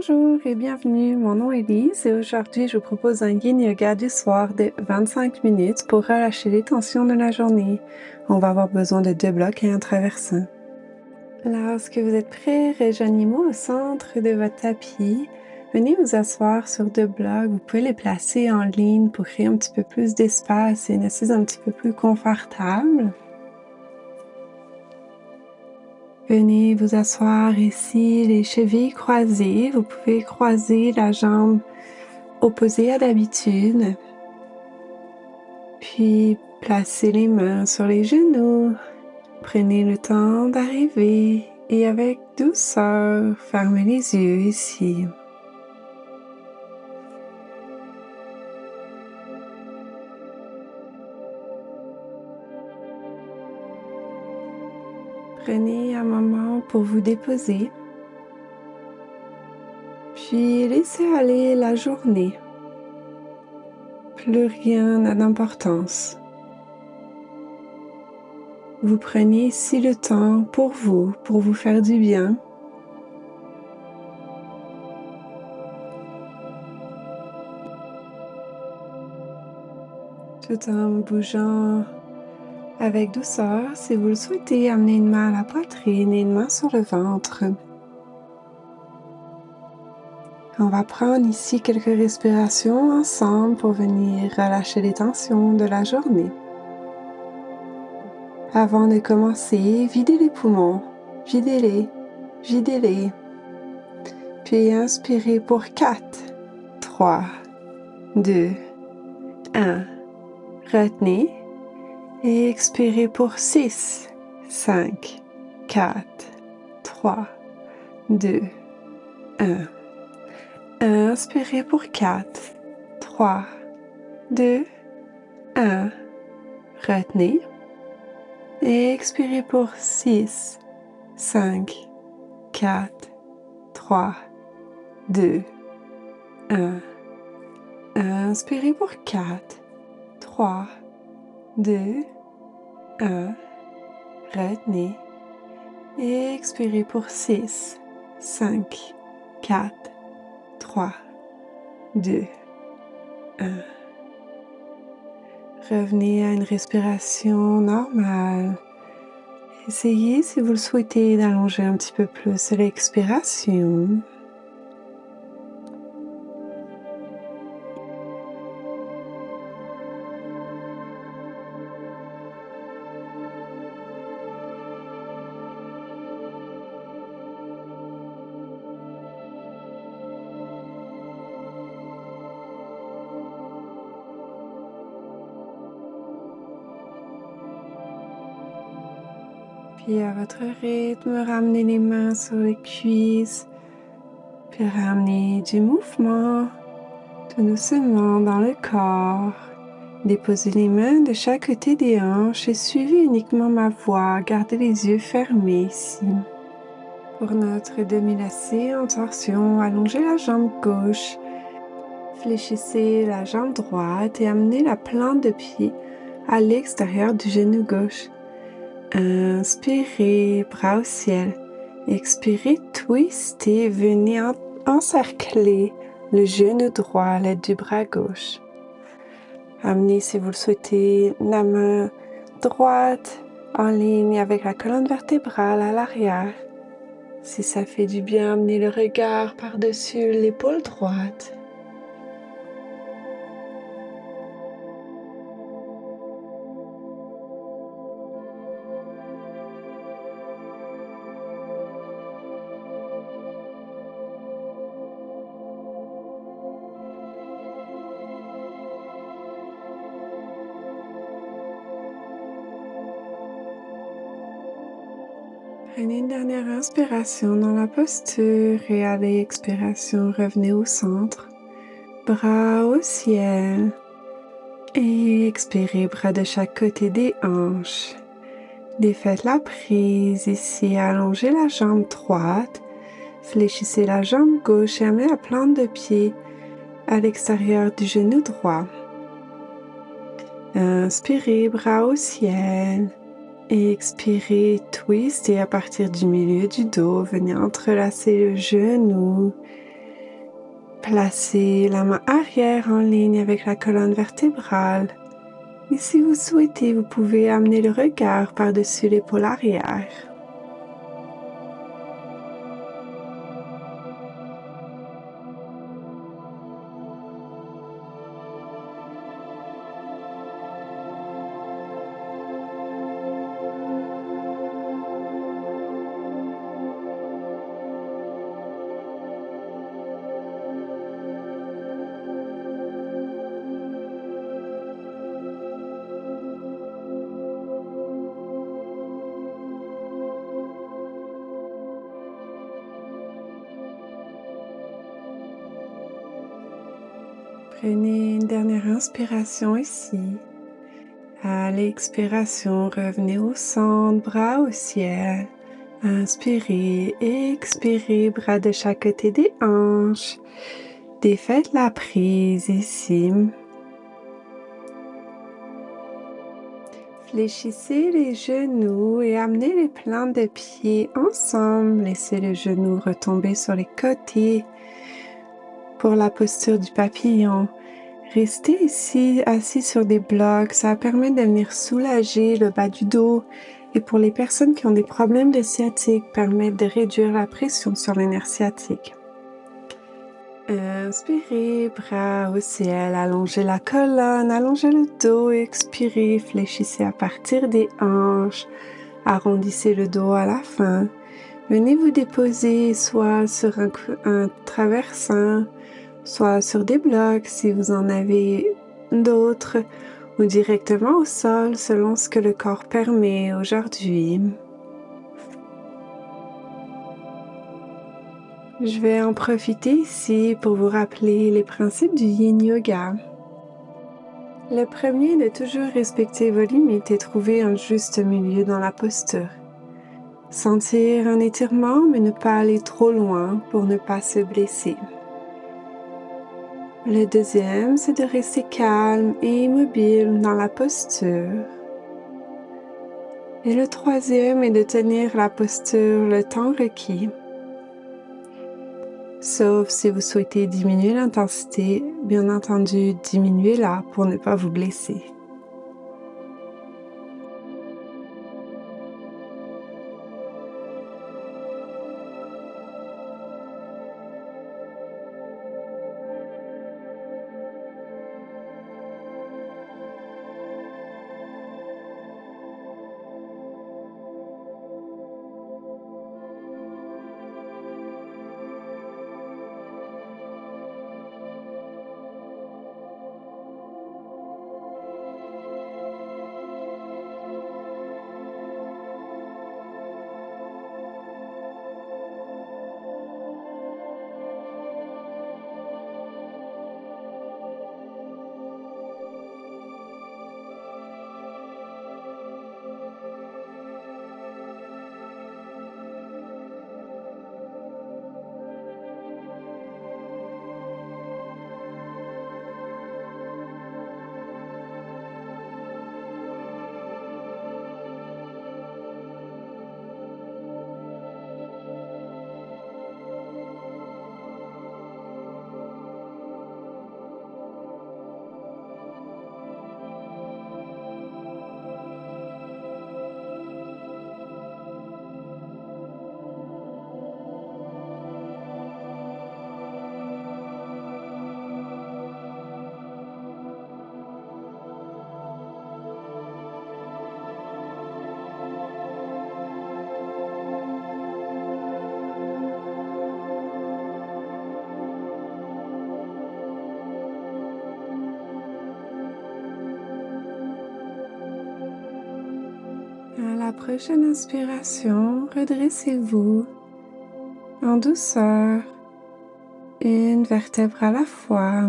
Bonjour et bienvenue, mon nom est Lise et aujourd'hui je vous propose un yin yoga du soir de 25 minutes pour relâcher les tensions de la journée. On va avoir besoin de 2 blocs et un traversin. Lorsque vous êtes prêts, rejoignez-moi au centre de votre tapis. Venez vous asseoir sur 2 blocs, vous pouvez les placer en ligne pour créer un petit peu plus d'espace et une assise un petit peu plus confortable. Venez vous asseoir ici, les chevilles croisées. Vous pouvez croiser la jambe opposée à d'habitude. Puis placez les mains sur les genoux. Prenez le temps d'arriver et avec douceur, fermez les yeux ici. Prenez un moment pour vous déposer. Puis laissez aller la journée. Plus rien n'a d'importance. Vous prenez ici le temps pour vous faire du bien. Tout en bougeant avec douceur, si vous le souhaitez, amenez une main à la poitrine et une main sur le ventre. On va prendre ici quelques respirations ensemble pour venir relâcher les tensions de la journée. Avant de commencer, videz les poumons, videz-les, videz-les. Puis inspirez pour 4, 3, 2, 1. Retenez et expirez pour 6, 5, 4, 3, 2, 1. Inspirez pour 4, 3, 2, 1. Retenez et expirez pour 6, 5, 4, 3, 2, 1. Inspirez pour 4, 3, 2, 1. Retenez et expirez pour 6, 5, 4, 3, 2, 1. Revenez à une respiration normale. Essayez, si vous le souhaitez, d'allonger un petit peu plus l'expiration. Puis à votre rythme, ramenez les mains sur les cuisses, puis ramenez du mouvement tout doucement dans le corps. Déposez les mains de chaque côté des hanches et suivez uniquement ma voix. Gardez les yeux fermés ici. Pour notre demi-lacet en torsion, allongez la jambe gauche, fléchissez la jambe droite et amenez la plante de pied à l'extérieur du genou gauche. Inspirez, bras au ciel. Expirez, twistez, venez encercler le genou droit à l'aide du bras gauche. Amenez, si vous le souhaitez, la main droite en ligne avec la colonne vertébrale à l'arrière. Si ça fait du bien, amenez le regard par-dessus l'épaule droite. Prenez une dernière inspiration dans la posture et à l'expiration, revenez au centre. Bras au ciel. Et expirez, bras de chaque côté des hanches. Défaites la prise ici, allongez la jambe droite. Fléchissez la jambe gauche et amenez la plante de pied à l'extérieur du genou droit. Inspirez, bras au ciel. Et expirez, twist et à partir du milieu du dos, venez entrelacer le genou Placez la main arrière en ligne avec la colonne vertébrale. Et si vous souhaitez, vous pouvez amener le regard par-dessus l'épaule arrière. Prenez une dernière inspiration ici. À l'expiration, revenez au centre, bras au ciel. Inspirez, expirez, bras de chaque côté des hanches. Défaites la prise ici. Fléchissez les genoux et amenez les plantes de pieds ensemble. Laissez les genoux retomber sur les côtés pour la posture du papillon. Restez ici assis sur des blocs, ça permet de venir soulager le bas du dos et pour les personnes qui ont des problèmes de sciatique, permet de réduire la pression sur le nerf sciatique. Inspirez, bras au ciel, allongez la colonne, allongez le dos, expirez, fléchissez à partir des hanches, arrondissez le dos à la fin. Venez vous déposer soit sur un traversin, soit sur des blocs si vous en avez d'autres, ou directement au sol selon ce que le corps permet aujourd'hui. Je vais en profiter ici pour vous rappeler les principes du Yin Yoga. Le premier est de toujours respecter vos limites et trouver un juste milieu dans la posture. Sentir un étirement mais ne pas aller trop loin pour ne pas se blesser. Le deuxième, c'est de rester calme et immobile dans la posture. Et le troisième est de tenir la posture le temps requis. Sauf si vous souhaitez diminuer l'intensité, bien entendu, diminuez-la pour ne pas vous blesser. À la prochaine inspiration, redressez-vous en douceur, une vertèbre à la fois.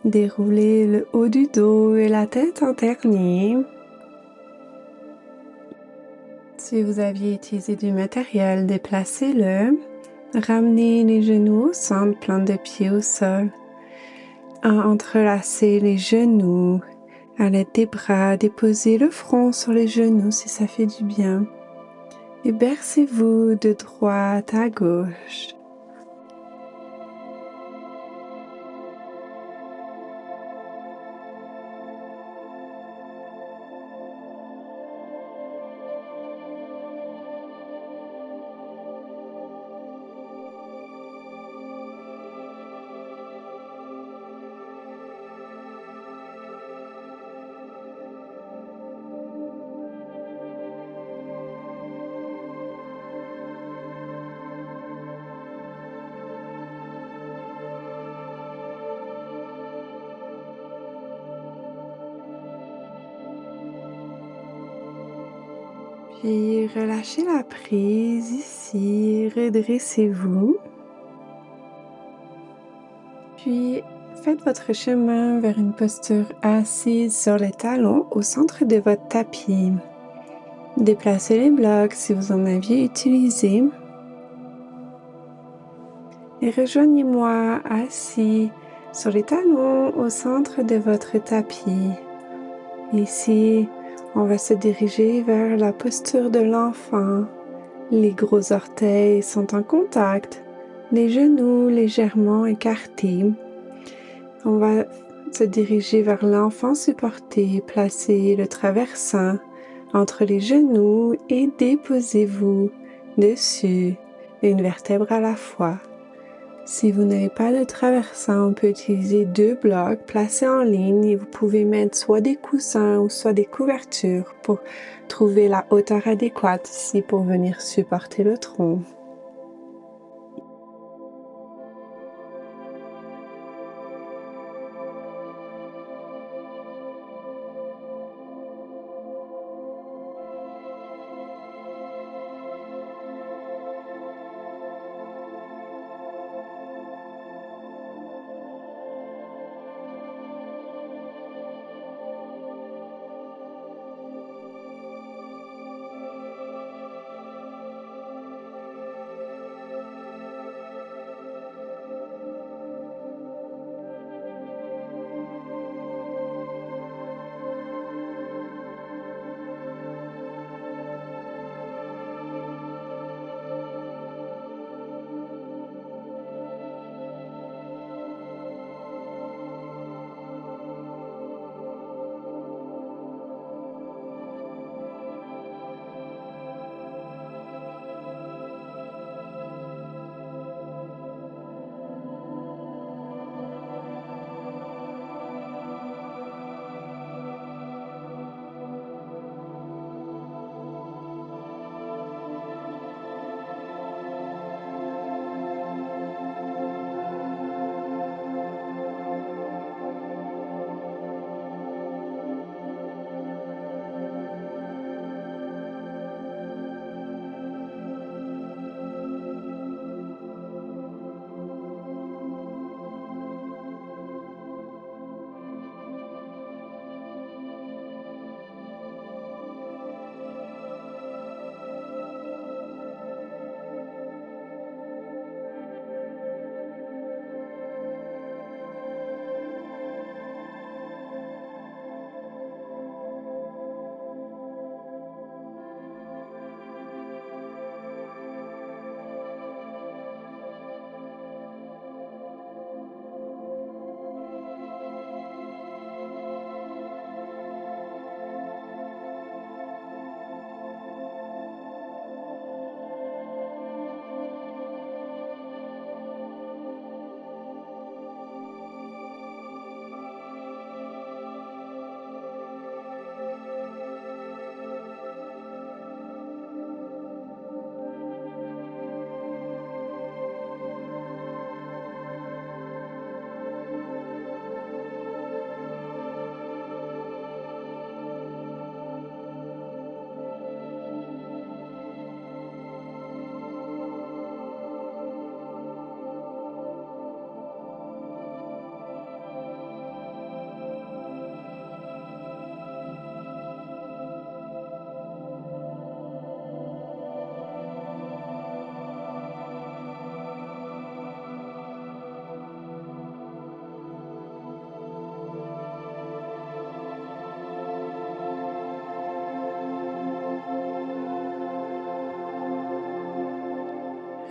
Déroulez le haut du dos et la tête en dernier. Si vous aviez utilisé du matériel, déplacez-le. Ramenez les genoux au centre, plante de pied au sol. Entrelacez les genoux. À l'aide des bras, déposez le front sur les genoux si ça fait du bien. Et bercez-vous de droite à gauche. Puis relâchez la prise ici, redressez-vous. Puis faites votre chemin vers une posture assise sur les talons au centre de votre tapis. Déplacez les blocs si vous en aviez utilisé. Et rejoignez-moi assis sur les talons au centre de votre tapis. Ici, on va se diriger vers la posture de l'enfant. Les gros orteils sont en contact, les genoux légèrement écartés. On va se diriger vers l'enfant supporté, placez le traversin entre les genoux et déposez-vous dessus, une vertèbre à la fois. Si vous n'avez pas de traversin, on peut utiliser 2 blocs placés en ligne et vous pouvez mettre soit des coussins ou soit des couvertures pour trouver la hauteur adéquate ici pour venir supporter le tronc.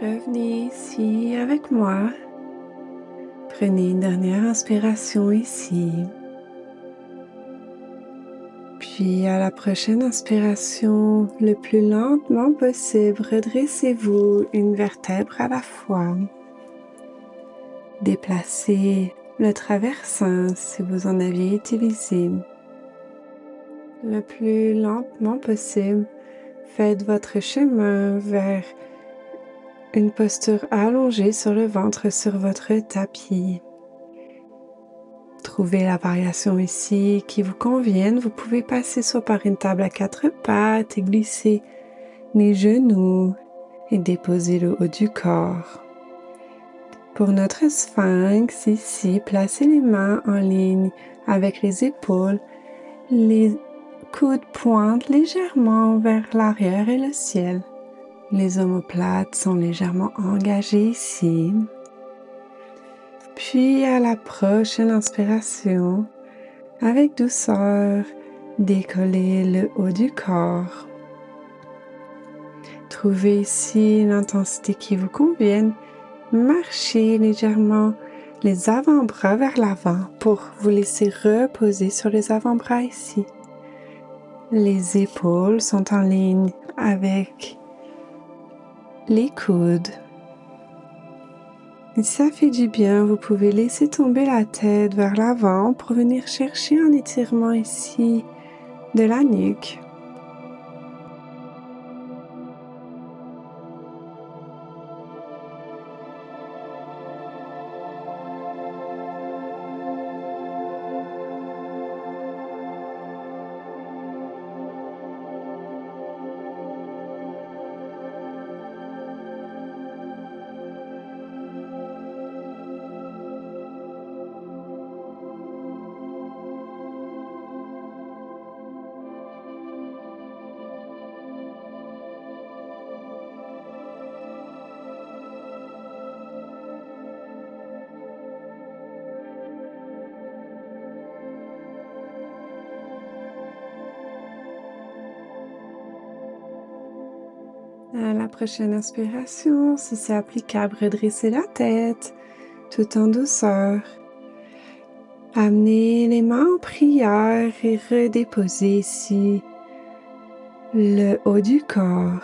Revenez ici avec moi. Prenez une dernière inspiration ici. Puis à la prochaine inspiration, le plus lentement possible, redressez-vous une vertèbre à la fois. Déplacez le traversin si vous en aviez utilisé. Le plus lentement possible, faites votre chemin vers une posture allongée sur le ventre sur votre tapis. Trouvez la variation ici qui vous convienne. Vous pouvez passer soit par une table à 4 pattes et glisser les genoux et déposez le haut du corps. Pour notre sphinx, ici, placez les mains en ligne avec les épaules, les coudes pointent légèrement vers l'arrière et le ciel. Les omoplates sont légèrement engagées ici. Puis à la prochaine inspiration, avec douceur, décollez le haut du corps. Trouvez ici l'intensité qui vous convienne. Marchez légèrement les avant-bras vers l'avant pour vous laisser reposer sur les avant-bras ici. Les épaules sont en ligne avec les coudes. Et si ça fait du bien, vous pouvez laisser tomber la tête vers l'avant pour venir chercher un étirement ici de la nuque. À la prochaine inspiration, si c'est applicable, redressez la tête tout en douceur. Amenez les mains en prière et redéposez ici le haut du corps.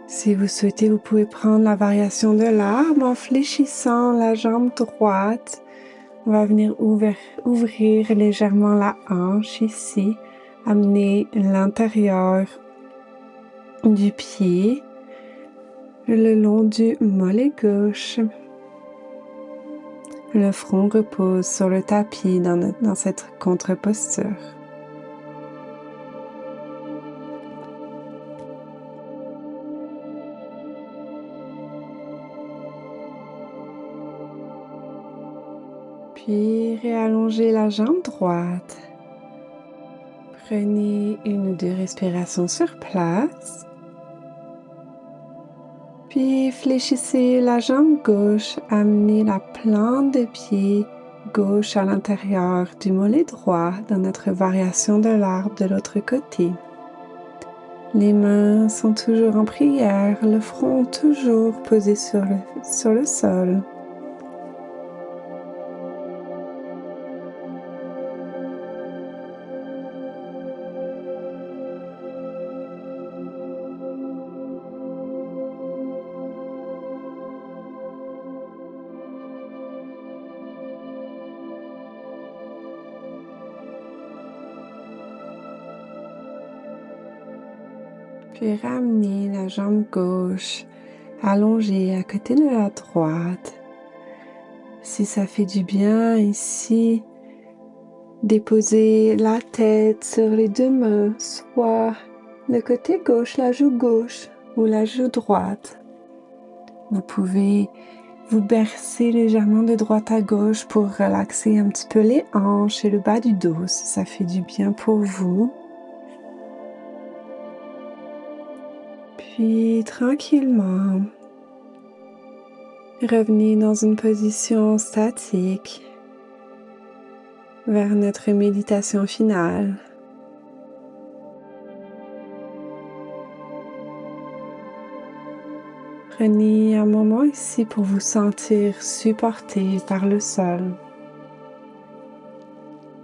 Si vous souhaitez, vous pouvez prendre la variation de l'arbre en fléchissant la jambe droite. On va venir ouvrir légèrement la hanche ici. Amener l'intérieur du pied le long du mollet gauche. Le front repose sur le tapis dans cette contre-posture. Puis réallongez la jambe droite. Prenez une ou deux respirations sur place. Puis fléchissez la jambe gauche, amenez la plante de pied gauche à l'intérieur du mollet droit dans notre variation de l'arbre de l'autre côté. Les mains sont toujours en prière, le front toujours posé sur le sol. Puis ramenez la jambe gauche allongée à côté de la droite. Si ça fait du bien ici, déposez la tête sur les deux mains, soit le côté gauche, la joue gauche ou la joue droite. Vous pouvez vous bercer légèrement de droite à gauche pour relaxer un petit peu les hanches et le bas du dos si ça fait du bien pour vous. Puis tranquillement, revenez dans une position statique vers notre méditation finale. Prenez un moment ici pour vous sentir supporté par le sol.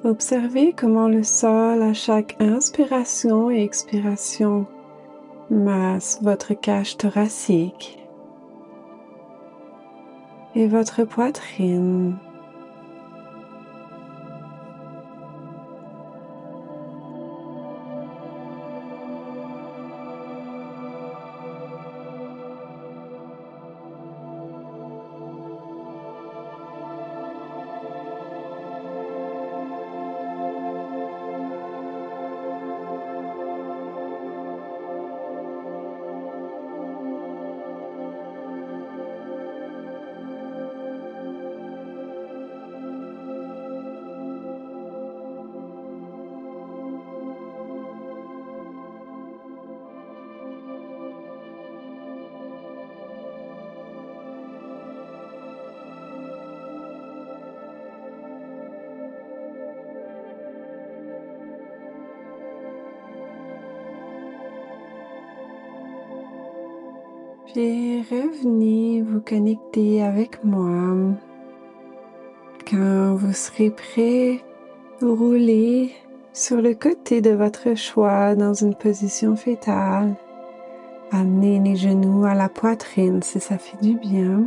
Observez comment le sol, à chaque inspiration et expiration, masse votre cage thoracique et votre poitrine. Puis revenez vous connecter avec moi. Quand vous serez prêt, roulez sur le côté de votre choix dans une position fétale. Amenez les genoux à la poitrine si ça fait du bien.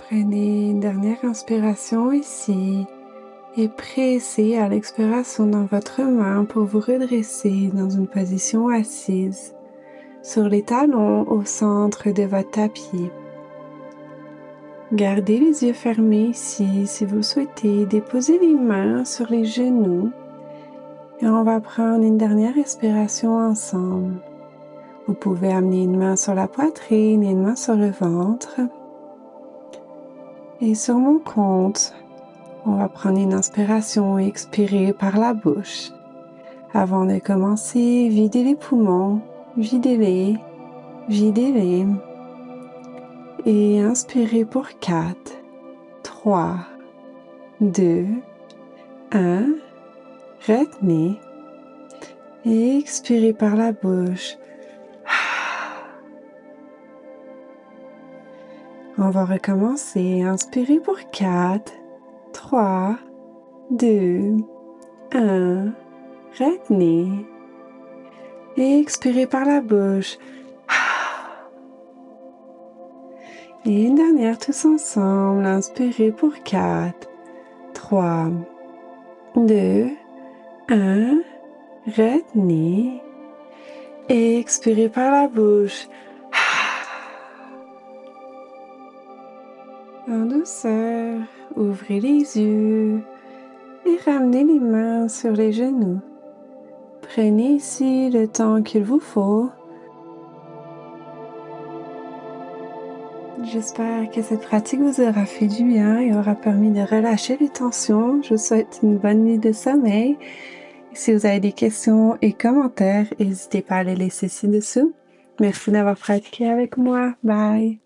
Prenez une dernière inspiration ici et pressez à l'expiration dans votre main pour vous redresser dans une position assise sur les talons au centre de votre tapis. Gardez les yeux fermés ici si vous souhaitez. Déposez les mains sur les genoux et on va prendre une dernière respiration ensemble. Vous pouvez amener une main sur la poitrine et une main sur le ventre. Et sur mon compte, on va prendre une inspiration et expirer par la bouche. Avant de commencer, videz les poumons, videz-les, videz-les. Et inspirez pour 4, 3, 2, 1. Retenez et expirez par la bouche. On va recommencer. Inspirez pour 4, 3, 2, 1. Retenez et expirez par la bouche. Et une dernière tous ensemble. Inspirez pour 4, 3, 2, 1. Retenez et expirez par la bouche. En douceur, ouvrez les yeux et ramenez les mains sur les genoux. Prenez ici le temps qu'il vous faut. J'espère que cette pratique vous aura fait du bien et aura permis de relâcher les tensions. Je vous souhaite une bonne nuit de sommeil. Si vous avez des questions et commentaires, n'hésitez pas à les laisser ci-dessous. Merci d'avoir pratiqué avec moi. Bye!